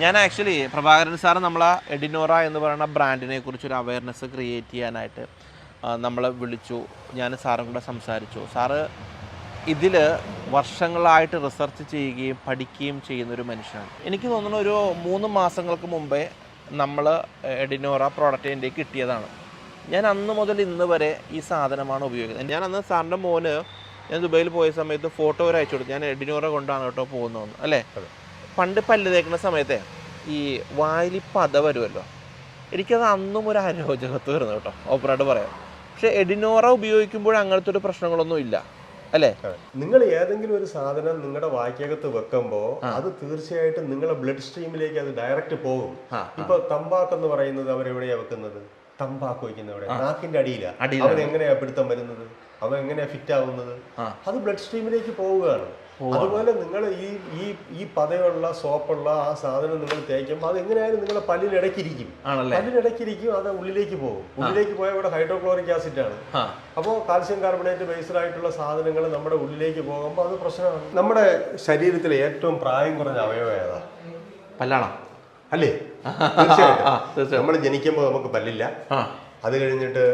ഞാൻ actually Prabhakaran sir നമ്മളെ എഡിനോറ എന്ന് പറയുന്ന ബ്രാൻഡിനെ കുറിച്ചൊരു അവയർനെസ് ക്രിയേറ്റ് ചെയ്യാനായിട്ട് നമ്മളെ വിളിച്ചു. ഞാൻ സാറും കൂടെ സംസാരിച്ചു. സാറ് ഇതിൽ വർഷങ്ങളായിട്ട് റിസർച്ച് ചെയ്യുകയും പഠിക്കുകയും ചെയ്യുന്നൊരു മനുഷ്യനാണ്. എനിക്ക് തോന്നുന്നു ഒരു 3 മാസങ്ങൾക്ക് മുമ്പേ നമ്മൾ എഡിനോറ പ്രോഡക്റ്റ് എൻ്റെ കിട്ടിയതാണ്. ഞാൻ അന്ന് മുതൽ ഇന്ന് വരെ ഈ സാധനമാണ് ഉപയോഗിക്കുന്നത്. ഞാൻ അന്ന് സാറിൻ്റെ മോന് ഞാൻ ദുബൈയിൽ പോയ സമയത്ത് ഫോട്ടോ ഒരു അയച്ചു കൊടുത്തു. ഞാൻ എഡിനോറ കൊണ്ടാണ് കേട്ടോ പോകുന്നതെന്ന്. അല്ലേ, പണ്ട് പല്ല് തേക്കുന്ന സമയത്തെ ഈ വായിൽ പത വരുമല്ലോ, എനിക്കത് അന്നും ഒരു അരോചകത്വം വരുന്നു കേട്ടോ, ഓപ്പറായിട്ട് പറയാം. പക്ഷേ എഡിനോറ ഉപയോഗിക്കുമ്പോൾ അങ്ങനത്തെ ഒരു പ്രശ്നങ്ങളൊന്നും ഇല്ല, അല്ലേ? നിങ്ങൾ ഏതെങ്കിലും ഒരു സാധനം നിങ്ങളുടെ വായ്ക്കകത്ത് വെക്കുമ്പോൾ അത് തീർച്ചയായിട്ടും നിങ്ങളുടെ ബ്ലഡ് സ്ട്രീമിലേക്ക് അത് ഡയറക്റ്റ് പോകും. ഇപ്പൊ തമ്പാക്ക് എന്ന് പറയുന്നത് അവരെവിടെയാ വെക്കുന്നത്? തമ്പാക്ക് വയ്ക്കുന്നവിടെ നാക്കിന്റെ അടിയിലാണ്. അവൻ എങ്ങനെയാ പിടുത്തം വരുന്നത്? അവൻ എങ്ങനെയാ ഫിറ്റ് ആവുന്നത്? അത് ബ്ലഡ് സ്ട്രീമിലേക്ക് പോവുകയാണ്. അതുപോലെ നിങ്ങൾ ഈ പതയുള്ള സോപ്പുള്ള ആ സാധനം നിങ്ങൾ തേക്കുമ്പോൾ അത് എങ്ങനെയായാലും നിങ്ങളുടെ പല്ലിനിടയ്ക്കിരിക്കും. അത് ഉള്ളിലേക്ക് പോകും. ഉള്ളിലേക്ക് പോയാൽ ഇവിടെ ഹൈഡ്രോക്ലോറിക് ആസിഡ് ആണ്. അപ്പോൾ കാൽസ്യം കാർബണേറ്റ് ബേസ്ഡ് ആയിട്ടുള്ള സാധനങ്ങൾ നമ്മുടെ ഉള്ളിലേക്ക് പോകുമ്പോൾ അത് പ്രശ്നമാണ്. നമ്മുടെ ശരീരത്തിലെ ഏറ്റവും പ്രായം കുറഞ്ഞ അവയവം ഏതാ? പല്ലാണോ? അല്ലേ? തീർച്ചയായിട്ടും. നമ്മൾ ജനിക്കുമ്പോൾ നമുക്ക് പല്ലില്ല. അത് കഴിഞ്ഞിട്ട്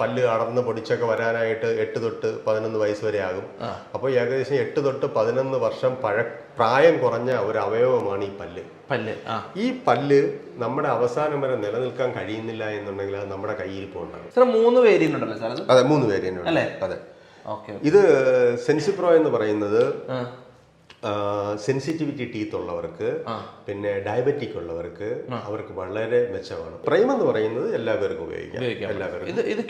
പല്ല് അടർന്ന് പൊടിച്ചൊക്കെ വരാനായിട്ട് 8 തൊട്ട് 11 വയസ്സ് വരെ ആകും. അപ്പോൾ ഏകദേശം 8 തൊട്ട് 11 വർഷം പ്രായം കുറഞ്ഞ ഒരു അവയവമാണ് ഈ പല്ല്. ഈ പല്ല് നമ്മുടെ അവസാനം വരെ നിലനിൽക്കാൻ കഴിയുന്നില്ല എന്നുണ്ടെങ്കിൽ അത് നമ്മുടെ കയ്യിൽ പോകണ്ടാണ്. 3 വേരിയന്റ് ഉണ്ടല്ലോ സാർ? അതെ, 3 വേരിയന്റ് ഉണ്ട്. അതെ. ഇത് സെൻസിപ്രോ എന്ന് പറയുന്നത് സെൻസിറ്റിവിറ്റി ടീത്ത് ഉള്ളവർക്ക്, പിന്നെ ഡയബറ്റിക് ഉള്ളവർക്ക്, അവർക്ക് വളരെ മെച്ചമാണ്. പ്രൈം എന്ന് പറയുന്നത് എല്ലാവർക്കും ഉപയോഗിക്കാം. ഇത്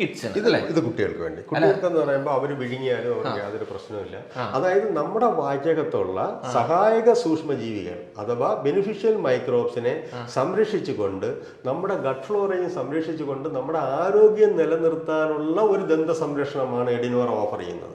കുട്ടികൾക്ക് വേണ്ടി. കുട്ടികൾക്ക് എന്ന് പറയുമ്പോൾ അവർ വിഴുങ്ങിയാലും അവർക്ക് യാതൊരു പ്രശ്നമില്ല. അതായത് നമ്മുടെ വാചകത്തുള്ള സഹായക സൂക്ഷ്മജീവികൾ അഥവാ ബെനിഫിഷ്യൽ മൈക്രോബ്സിനെ സംരക്ഷിച്ചുകൊണ്ട് നമ്മുടെ ഗട്ട് ഫ്ലോറയും സംരക്ഷിച്ചുകൊണ്ട് നമ്മുടെ ആരോഗ്യം നിലനിർത്താനുള്ള ഒരു ദന്ത സംരക്ഷണമാണ് എഡിനോറ ഓഫർ ചെയ്യുന്നത്.